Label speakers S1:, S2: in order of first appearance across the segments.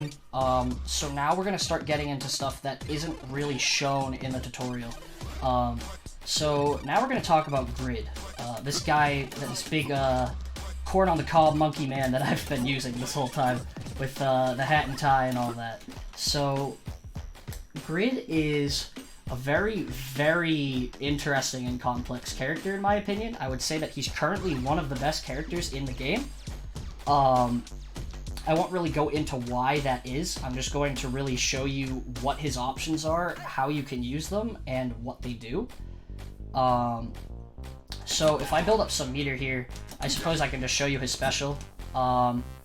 S1: So now we're gonna start getting into stuff that isn't really shown in the tutorial. So now we're gonna talk about grid. This guy, this big corn on the cob monkey man that I've been using this whole time with the hat and tie and all that. So Grid is a very, very interesting and complex character in my opinion. I would say that he's currently one of the best characters in the game. I won't really go into why that is. I'm just going to really show you what his options are, how you can use them, and what they do. So if I build up some meter here, I suppose I can just show you his special.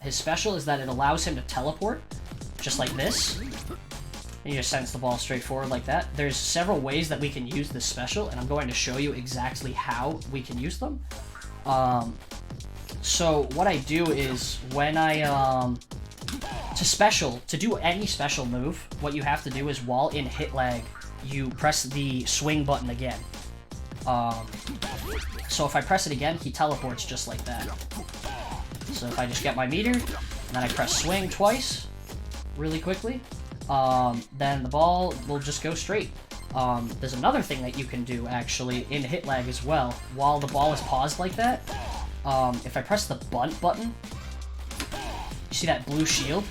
S1: His special is that it allows him to teleport, just like this. And he just sends the ball straight forward like that. There's several ways that we can use this special, and I'm going to show you exactly how we can use them. So what I do is when I, to do any special move, what you have to do is while in hit lag, you press the swing button again. So if I press it again, he teleports just like that. So if I just get my meter, and then I press swing twice, really quickly, then the ball will just go straight. There's another thing that you can do, actually, in hit lag as well, while the ball is paused like that. If I press the bunt button, you see that blue shield?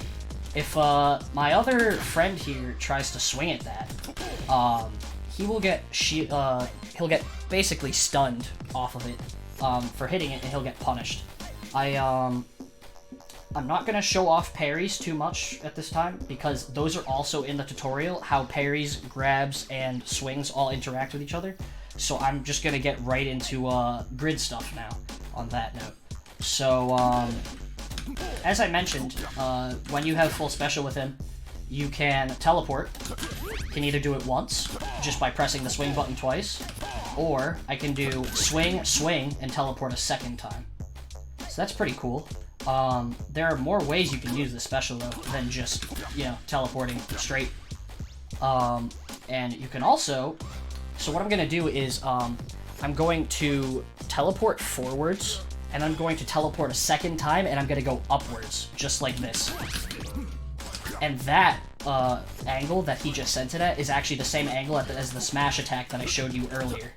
S1: If my other friend here tries to swing at that, he will get he'll get basically stunned off of it for hitting it, and he'll get punished. I'm not gonna show off parries too much at this time because those are also in the tutorial, how parries, grabs, and swings all interact with each other. So I'm just gonna get right into grid stuff now on that note. So as I mentioned, when you have full special with him, you can teleport. You can either do it once, just by pressing the swing button twice, or I can do swing, swing, and teleport a second time. So that's pretty cool. There are more ways you can use the special, though, than just, teleporting straight. And you can also... So what I'm going to do is, I'm going to teleport forwards, and I'm going to teleport a second time, and I'm going to go upwards, just like this. And that angle that he just sent it at is actually the same angle as the smash attack that I showed you earlier.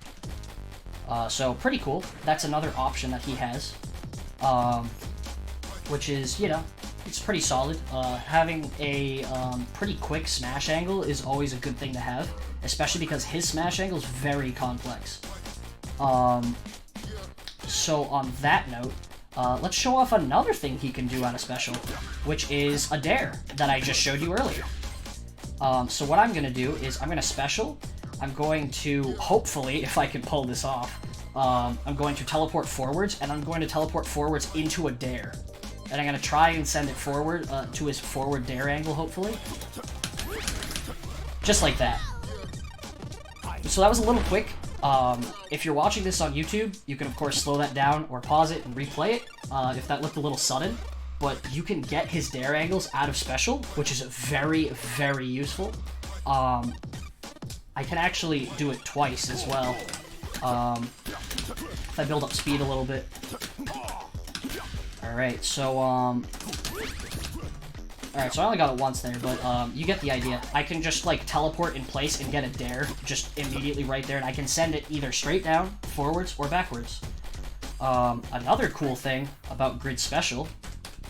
S1: So pretty cool. That's another option that he has. Which is, it's pretty solid. Having a pretty quick smash angle is always a good thing to have, especially because his smash angle is very complex. So on that note, let's show off another thing he can do on a special, which is a dair that I just showed you earlier. So what I'm going to do is I'm going to special. I'm going to, hopefully, if I can pull this off, I'm going to teleport forwards, and I'm going to teleport forwards into a dair. And I'm going to try and send it forward to his forward dair angle, hopefully. Just like that. So that was a little quick. If you're watching this on YouTube, you can of course slow that down or pause it and replay it if that looked a little sudden. But you can get his dair angles out of special, which is very, very useful. I can actually do it twice as well. If I build up speed a little bit. Alright, so I only got it once there, but you get the idea. I can just, teleport in place and get a dair just immediately right there, and I can send it either straight down, forwards, or backwards. Another cool thing about Grid Special,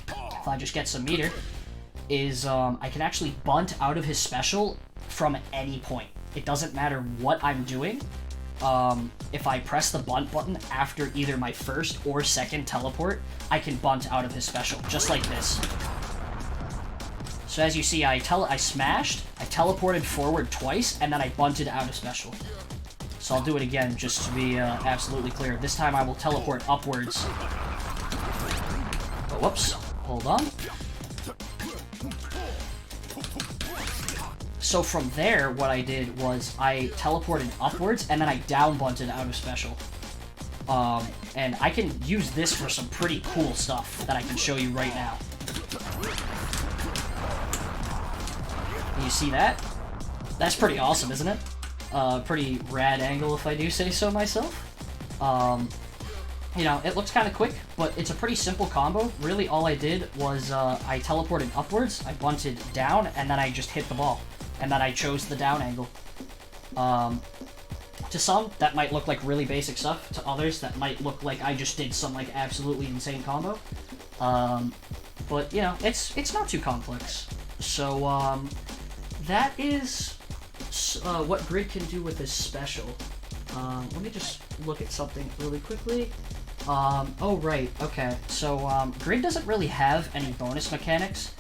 S1: if I just get some meter, is I can actually bunt out of his special from any point. It doesn't matter what I'm doing. If I press the bunt button after either my first or second teleport, I can bunt out of his special, just like this. So as you see, I smashed, I teleported forward twice, and then I bunted out of special. So I'll do it again, just to be absolutely clear. This time I will teleport upwards. But whoops, hold on. So from there, what I did was I teleported upwards, and then I down bunted out of special. And I can use this for some pretty cool stuff that I can show you right now. You see that? That's pretty awesome, isn't it? Pretty rad angle, if I do say so myself. you know, it looks kind of quick, but it's a pretty simple combo. Really, all I did was I teleported upwards, I bunted down, and then I just hit the ball. And then I chose the down angle. To some, that might look like really basic stuff. To others, that might look like I just did some like absolutely insane combo. But you know, it's not too complex. So that is what Grid can do with his special. Let me just look at something really quickly. Oh right, okay. So Grid doesn't really have any bonus mechanics.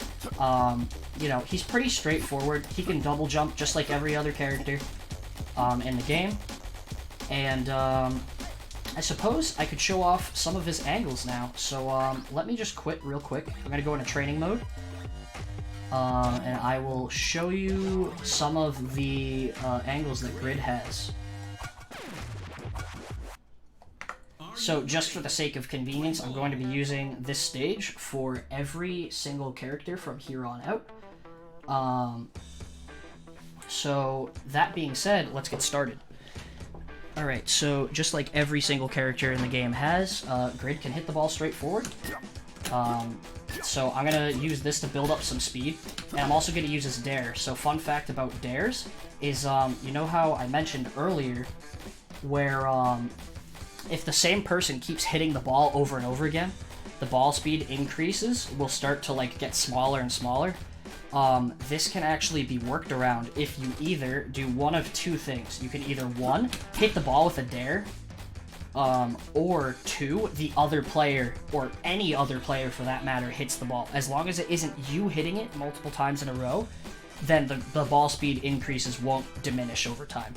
S1: You know, he's pretty straightforward. He can double jump just like every other character in the game. And I suppose I could show off some of his angles now. So let me just quit real quick. I'm going to go into training mode. And I will show you some of the angles that Grid has. So just for the sake of convenience, I'm going to be using this stage for every single character from here on out. So that being said, let's get started. Alright, so just like every single character in the game has, Grid can hit the ball straight forward. So I'm going to use this to build up some speed, and I'm also going to use his dair. So fun fact about dairs is, you know how I mentioned earlier where if the same person keeps hitting the ball over and over again, the ball speed increases, will start to like get smaller and smaller. This can actually be worked around if you either do one of two things. You can either, one, hit the ball with a dair, or two, the other player, or any other player for that matter, hits the ball. As long as it isn't you hitting it multiple times in a row, then the ball speed increases won't diminish over time.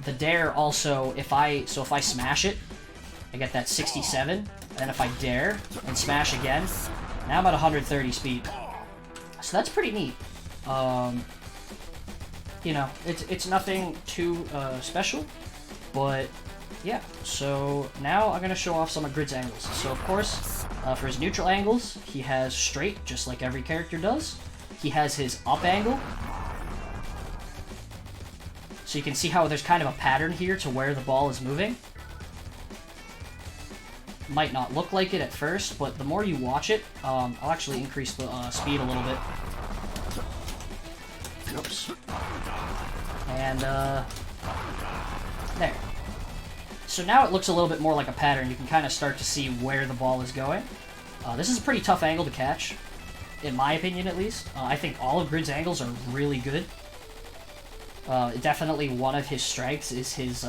S1: The dair also, if I smash it, I get that 67, and then if I dair and smash again, now I'm at 130 speed. So that's pretty neat. You know, it's nothing too special, but yeah. So now I'm gonna show off some of Grid's angles. So of course, for his neutral angles, he has straight, just like every character does. He has his up angle. So you can see how there's kind of a pattern here to where the ball is moving. Might not look like it at first, but the more you watch it, I'll actually increase the speed a little bit. Whoops. And, there. So now it looks a little bit more like a pattern. You can kind of start to see where the ball is going. This is a pretty tough angle to catch, in my opinion at least. I think all of Grid's angles are really good. Definitely one of his strengths is his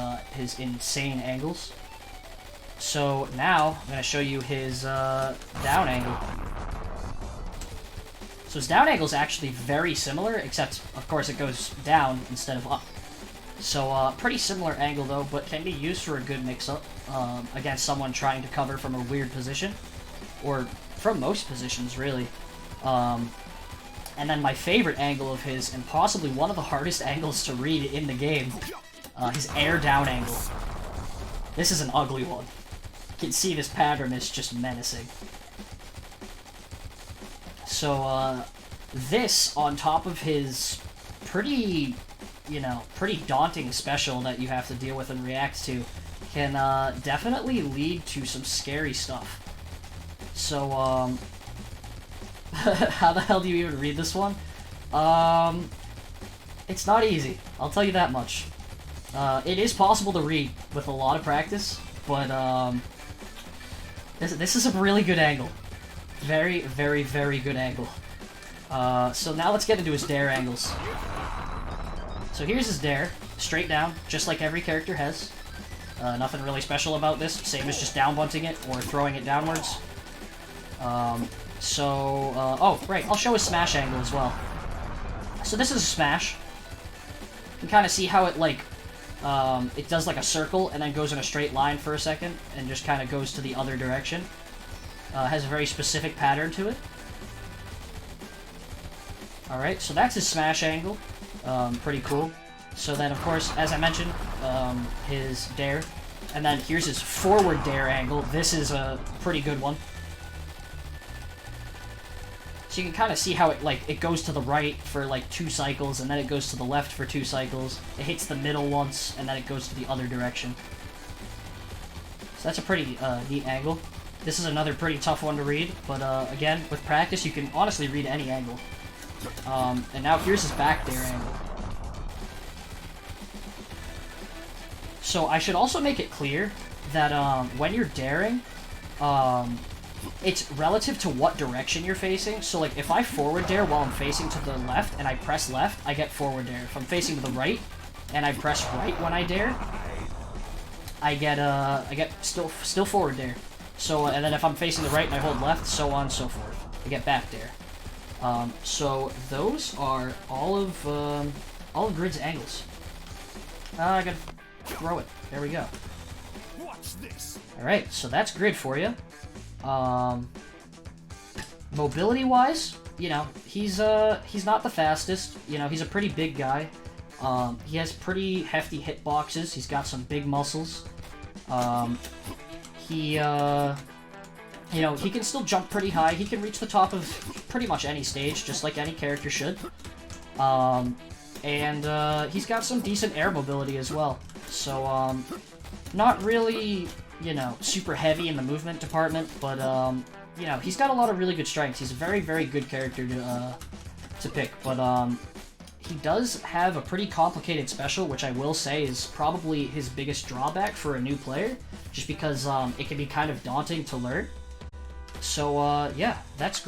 S1: insane angles. So now I'm going to show you his down angle. So his down angle is actually very similar, except of course it goes down instead of up. So pretty similar angle though, but can be used for a good mix-up against someone trying to cover from a weird position, or from most positions really. And then my favorite angle of his, and possibly one of the hardest angles to read in the game, his air down angle. This is an ugly one. You can see this pattern is just menacing. So, this, on top of his pretty, you know, pretty daunting special that you have to deal with and react to, can definitely lead to some scary stuff. So, how the hell do you even read this one? It's not easy, I'll tell you that much. It is possible to read with a lot of practice, but this is a really good angle. Very, very, very good angle. So now let's get into his dair angles. So here's his dair, straight down, just like every character has. Nothing really special about this, same as just down bunting it or throwing it downwards. Oh, right, I'll show his smash angle as well. So this is a smash. You can kind of see how it, like, it does like a circle and then goes in a straight line for a second and just kind of goes to the other direction. Has a very specific pattern to it. Alright, so that's his smash angle. Pretty cool. So then, of course, as I mentioned, his dair. And then here's his forward dair angle. This is a pretty good one. So you can kind of see how it goes to the right for like 2 cycles, and then it goes to the left for 2 cycles. It hits the middle once, and then it goes to the other direction. So that's a pretty neat angle. This is another pretty tough one to read, but again, with practice, you can honestly read any angle. And now here's his back dair angle. So I should also make it clear that when you're daring, it's relative to what direction you're facing. So like if I forward dair while I'm facing to the left and I press left, I get forward dair. If I'm facing to the right and I press right when I dair, I get still forward dair. So and then if I'm facing the right and I hold left, so on and so forth, I get back dair. So those are all of Grid's angles. I gotta throw it. There we go. Alright, so that's Grid for you. Mobility-wise, you know, he's not the fastest. You know, he's a pretty big guy. He has pretty hefty hitboxes. He's got some big muscles. You know, he can still jump pretty high. He can reach the top of pretty much any stage, just like any character should. He's got some decent air mobility as well. So, not really, you know, super heavy in the movement department, but, you know, he's got a lot of really good strengths. He's a very, very good character to pick, but, he does have a pretty complicated special, which I will say is probably his biggest drawback for a new player, just because, it can be kind of daunting to learn. So, yeah, that's